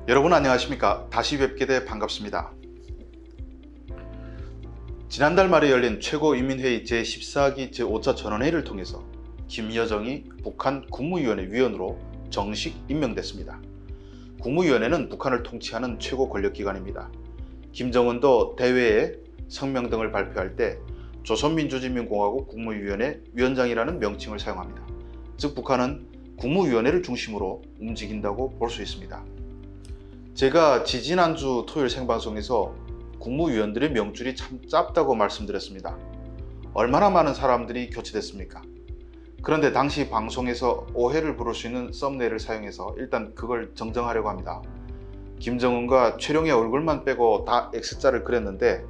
여러분 안녕하십니까? 다시 뵙게 돼 반갑습니다. 지난달 말에 열린 최고인민회의 제14기 제5차 전원회의를 통해서 김여정이 북한 국무위원회 위원으로 정식 임명됐습니다. 국무위원회는 북한을 통치하는 최고 권력기관입니다. 김정은도 대회에 성명 등을 발표할 때 조선민주주의인민공화국 국무위원회 위원장이라는 명칭을 사용합니다. 즉 북한은 국무위원회를 중심으로 움직인다고 볼 수 있습니다. 제가 지지난주 토요일 생방송에서 국무위원들의 명줄이 참 짧다고 말씀드렸습니다. 얼마나 많은 사람들이 교체됐습니까? 그런데 당시 방송에서 오해를 부를 수 있는 썸네일을 사용해서 일단 그걸 정정하려고 합니다. 김정은과 최룡의 얼굴만 빼고 다 X자를 그렸는데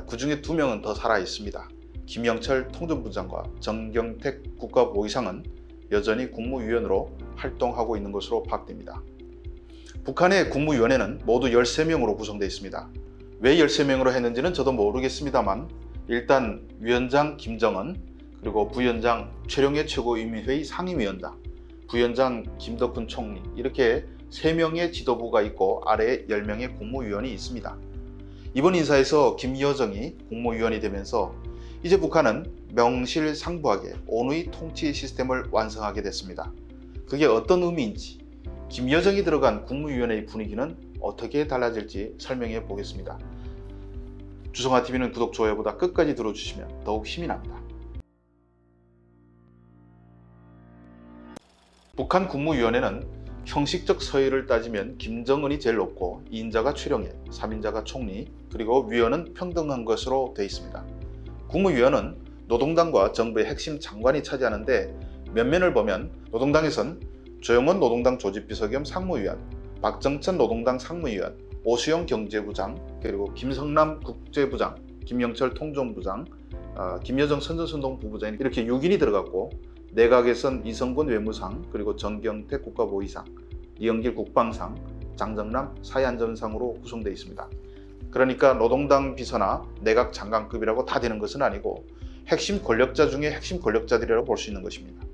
그 중에 2명은 더 살아 있습니다. 김영철 통전부장과 정경택 국가보위상은 여전히 국무위원으로 활동하고 있는 것으로 파악됩니다. 북한의 국무위원회는 모두 13명으로 구성되어 있습니다. 왜 13명으로 했는지는 저도 모르겠습니다만 일단 위원장 김정은, 그리고 부위원장 최룡해 최고인민회의 상임위원장, 부위원장 김덕훈 총리, 이렇게 3명의 지도부가 있고 아래에 10명의 국무위원이 있습니다. 이번 인사에서 김여정이 국무위원이 되면서 이제 북한은 명실상부하게 온의 통치 시스템을 완성하게 됐습니다. 그게 어떤 의미인지, 김여정이 들어간 국무위원회의 분위기는 어떻게 달라질지 설명해 보겠습니다. 주성아TV는 구독, 좋아요보다 끝까지 들어주시면 더욱 힘이 납니다. 북한 국무위원회는 형식적 서열을 따지면 김정은이 제일 높고 2인자가 최룡해, 3인자가 총리, 그리고 위원은 평등한 것으로 되어 있습니다. 국무위원은 노동당과 정부의 핵심 장관이 차지하는데 면면을 보면 노동당에선 조영원 노동당 조직비서 겸 상무위원, 박정천 노동당 상무위원, 오수영 경제부장, 그리고 김성남 국제부장, 김영철 통전부장, 김여정 선전선동 부부장, 이렇게 6인이 들어갔고, 내각에선 이성근 외무상, 그리고 정경택 국가보위상, 이영길 국방상, 장정남 사회안전상으로 구성되어 있습니다. 그러니까 노동당 비서나 내각 장관급이라고 다 되는 것은 아니고 핵심 권력자 중에 핵심 권력자들이라고 볼 수 있는 것입니다.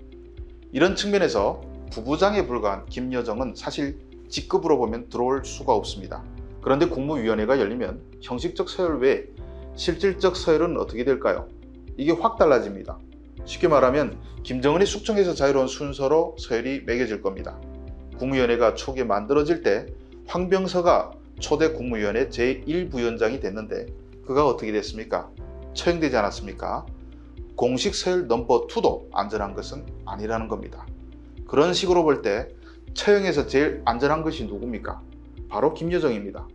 이런 측면에서 부부장에 불과한 김여정은 사실 직급으로 보면 들어올 수가 없습니다. 그런데 국무위원회가 열리면 형식적 서열 외에 실질적 서열은 어떻게 될까요? 이게 확 달라집니다. 쉽게 말하면 김정은이 숙청에서 자유로운 순서로 서열이 매겨질 겁니다. 국무위원회가 초기에 만들어질 때 황병서가 초대 국무위원회 제1부위원장이 됐는데 그가 어떻게 됐습니까? 처형되지 않았습니까? 공식 서열 넘버 2도 안전한 것은 아니라는 겁니다. 그런 식으로 볼 때 처형에서 제일 안전한 것이 누굽니까? 바로 김여정입니다.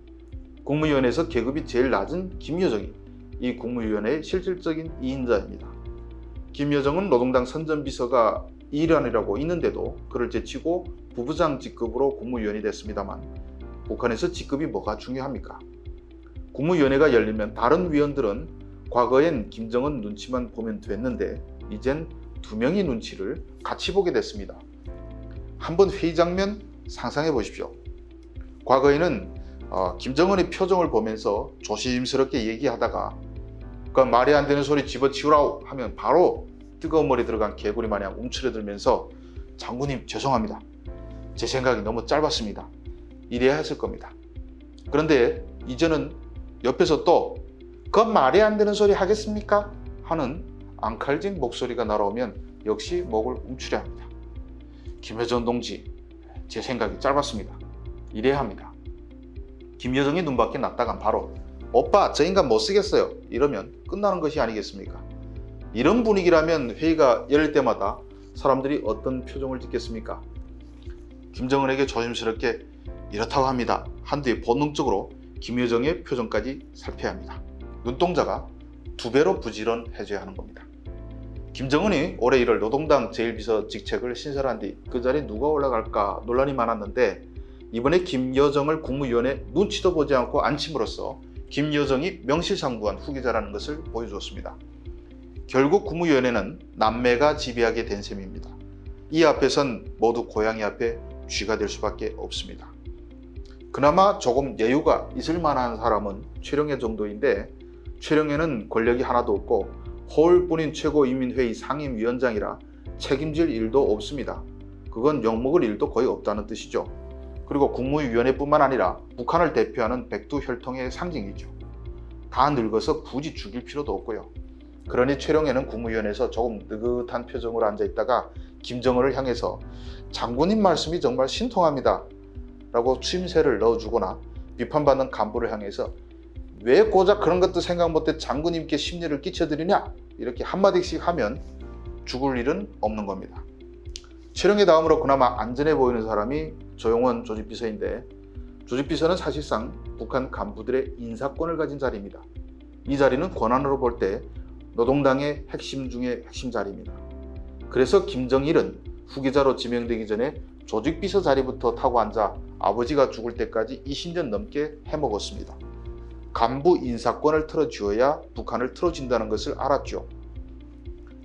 국무위원회에서 계급이 제일 낮은 김여정이 이 국무위원회의 실질적인 2인자입니다. 김여정은 노동당 선전비서가 일환이라고 있는데도 그를 제치고 부부장 직급으로 국무위원이 됐습니다만 북한에서 직급이 뭐가 중요합니까? 국무위원회가 열리면 다른 위원들은 과거엔 김정은 눈치만 보면 됐는데 이젠 2명의 눈치를 같이 보게 됐습니다. 한번 회의 장면 상상해 보십시오. 과거에는 김정은의 표정을 보면서 조심스럽게 얘기하다가 그 말이 안 되는 소리 집어치우라고 하면 바로 뜨거운 머리 들어간 개구리 마냥 움츠러들면서 장군님 죄송합니다. 제 생각이 너무 짧았습니다. 이래야 했을 겁니다. 그런데 이제는 옆에서 또 그 말이 안 되는 소리 하겠습니까? 하는 앙칼진 목소리가 날아오면 역시 목을 움츠려 합니다. 김여정 동지, 제 생각이 짧았습니다. 이래야 합니다. 김여정이 눈밖에 났다간 바로 오빠 저 인간 못 쓰겠어요 이러면 끝나는 것이 아니겠습니까? 이런 분위기라면 회의가 열릴 때마다 사람들이 어떤 표정을 짓겠습니까? 김정은에게 조심스럽게 이렇다고 합니다 한 뒤에 본능적으로 김여정의 표정까지 살펴야 합니다. 눈동자가 2배로 부지런해져야 하는 겁니다. 김정은이 올해 1월 노동당 제1비서 직책을 신설한 뒤 그 자리에 누가 올라갈까 논란이 많았는데 이번에 김여정을 국무위원회 눈치도 보지 않고 앉힘으로써 김여정이 명실상부한 후계자라는 것을 보여주었습니다. 결국 국무위원회는 남매가 지배하게 된 셈입니다. 이 앞에선 모두 고양이 앞에 쥐가 될 수밖에 없습니다. 그나마 조금 여유가 있을 만한 사람은 최룡해 정도인데 최룡해는 권력이 하나도 없고 허울뿐인 최고인민회의 상임위원장이라 책임질 일도 없습니다. 그건 욕먹을 일도 거의 없다는 뜻이죠. 그리고 국무위원회뿐만 아니라 북한을 대표하는 백두 혈통의 상징이죠. 다 늙어서 굳이 죽일 필요도 없고요. 그러니 최룡해는 국무위원회에서 조금 느긋한 표정으로 앉아있다가 김정은을 향해서 장군님 말씀이 정말 신통합니다 라고 추임새를 넣어주거나 비판받는 간부를 향해서 왜 고작 그런 것도 생각 못해 장군님께 심려를 끼쳐드리냐 이렇게 한마디씩 하면 죽을 일은 없는 겁니다. 최룡해 다음으로 그나마 안전해 보이는 사람이 조용원 조직비서인데, 조직비서는 사실상 북한 간부들의 인사권을 가진 자리입니다. 이 자리는 권한으로 볼 때 노동당의 핵심 중의 핵심 자리입니다. 그래서 김정일은 후계자로 지명되기 전에 조직비서 자리부터 타고 앉아 아버지가 죽을 때까지 20년 넘게 해먹었습니다. 간부 인사권을 틀어주어야 북한을 틀어준다는 것을 알았죠.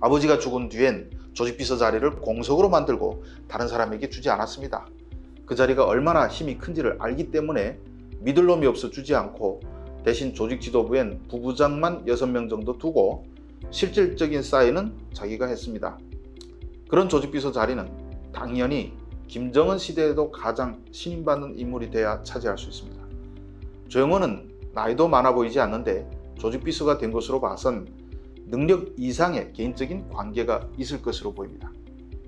아버지가 죽은 뒤엔 조직비서 자리를 공석으로 만들고 다른 사람에게 주지 않았습니다. 그 자리가 얼마나 힘이 큰지를 알기 때문에 믿을 놈이 없어 주지 않고 대신 조직 지도부엔 부부장만 6명 정도 두고 실질적인 사인은 자기가 했습니다. 그런 조직비서 자리는 당연히 김정은 시대에도 가장 신임받는 인물이 돼야 차지할 수 있습니다. 조용원은 나이도 많아 보이지 않는데 조직비서가 된 것으로 봐선 능력 이상의 개인적인 관계가 있을 것으로 보입니다.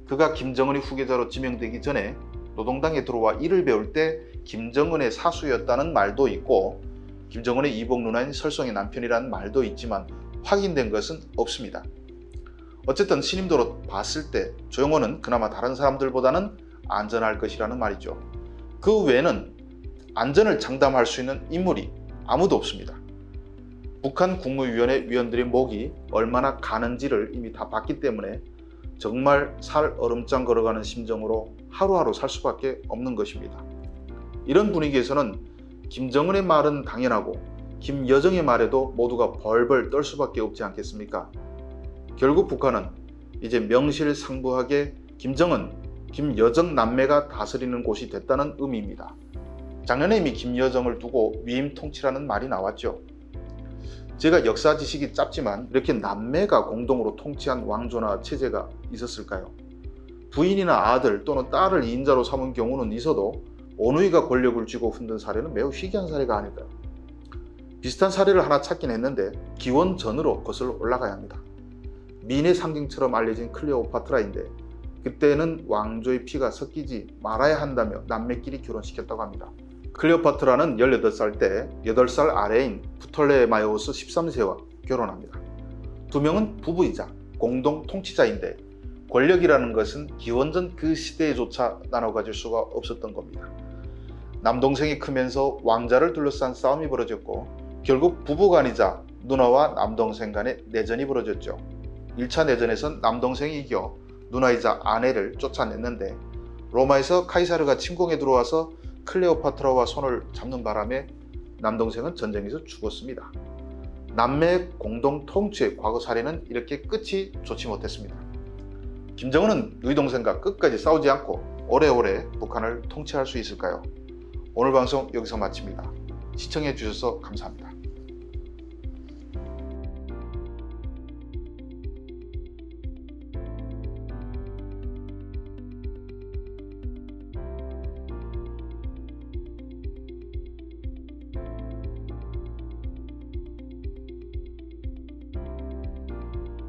그가 김정은의 후계자로 지명되기 전에 노동당에 들어와 일을 배울 때 김정은의 사수였다는 말도 있고 김정은의 이복 누나인 설송의 남편이라는 말도 있지만 확인된 것은 없습니다. 어쨌든 신임도로 봤을 때 조용원은 그나마 다른 사람들보다는 안전할 것이라는 말이죠. 그 외에는 안전을 장담할 수 있는 인물이 아무도 없습니다. 북한 국무위원회 위원들의 목이 얼마나 가는지를 이미 다 봤기 때문에 정말 살 얼음장 걸어가는 심정으로 하루하루 살 수밖에 없는 것입니다. 이런 분위기에서는 김정은의 말은 당연하고 김여정의 말에도 모두가 벌벌 떨 수밖에 없지 않겠습니까? 결국 북한은 이제 명실상부하게 김정은, 김여정 남매가 다스리는 곳이 됐다는 의미입니다. 작년에 이미 김여정을 두고 위임 통치라는 말이 나왔죠. 제가 역사 지식이 짧지만 이렇게 남매가 공동으로 통치한 왕조나 체제가 있었을까요? 부인이나 아들 또는 딸을 2인자로 삼은 경우는 있어도 어느이가 권력을 쥐고 흔든 사례는 매우 희귀한 사례가 아닐까요? 비슷한 사례를 하나 찾긴 했는데 기원 전으로 거슬러 올라가야 합니다. 민의 상징처럼 알려진 클레오파트라인데 그때는 왕조의 피가 섞이지 말아야 한다며 남매끼리 결혼시켰다고 합니다. 클레오파트라는 18살 때 8살 아래인 프톨레마이오스 13세와 결혼합니다. 두 명은 부부이자 공동 통치자인데 권력이라는 것은 기원전 그 시대에조차 나눠 가질 수가 없었던 겁니다. 남동생이 크면서 왕자를 둘러싼 싸움이 벌어졌고 결국 부부간이자 누나와 남동생 간의 내전이 벌어졌죠. 1차 내전에선 남동생이 이겨 누나이자 아내를 쫓아냈는데 로마에서 카이사르가 침공에 들어와서 클레오파트라와 손을 잡는 바람에 남동생은 전쟁에서 죽었습니다. 남매의 공동 통치의 과거 사례는 이렇게 끝이 좋지 못했습니다. 김정은은 누이 동생과 끝까지 싸우지 않고 오래오래 북한을 통치할 수 있을까요? 오늘 방송 여기서 마칩니다. 시청해 주셔서 감사합니다.